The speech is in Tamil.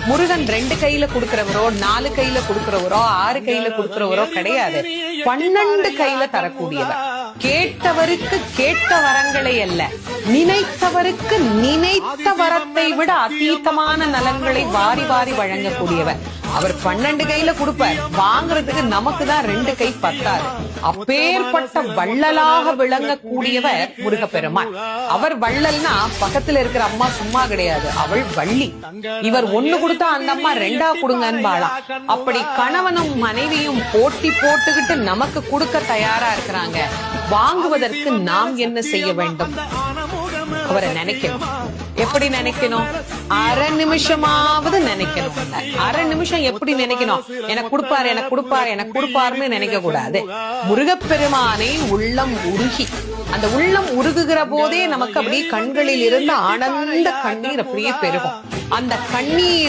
முருகன் 2 கையில கொடுக்கிறவரோ 4 கையில கொடுக்கிறவரோ 6 கையில கொடுக்கிறவரோ கிடையாது. 12 கையில தரக்கூடியவர். கேட்டவருக்கு கேட்ட வரங்களை அல்ல, நினைத்தவருக்கு நினைத்த வரத்தை விட அதீதமான நலன்களை வாரி வாரி வழங்கக்கூடியவர். அவர் 12 கையில கொடுப்பார், வாங்குறதுக்கு நமக்கு தான் 2 கை பத்தாது. அப்பேற்பட்ட வள்ளலாக விளங்கக்கூடியவர் முருகப்பெருமான். அவர் வள்ளல்னா பக்கத்துல இருக்கிற அம்மா சும்மா கிடையாது, அவள் வள்ளி. இவர் 1 கொடுத்தா அந்த அம்மா 2 கொடுங்கன்னு வாழாம். அப்படி கணவனும் மனைவியும் போட்டி போட்டுக்கிட்டு நமக்கு கொடுக்க தயாரா இருக்கிறாங்க. வாங்குவதற்கு நாம் என்ன செய்ய வேண்டும்? அவரை நினைக்கணும். எப்படி நினைக்கணும்? அரை நிமிஷமாவது நினைக்கணும். அரை நிமிஷம் எப்படி நினைக்கணும்? எனக்கு கொடுப்பாரு, எனக்கு கொடுப்பாரு, எனக்கு கொடுப்பாருன்னு நினைக்க கூடாது. முருகப்பெருமானை உள்ளம் உருகி, அந்த உள்ளம் உருகுகிற போதே நமக்கு அப்படியே கண்களில் இருந்து ஆனந்த கண்ணீர் அப்படியே பெருகும். அந்த கண்ணீர்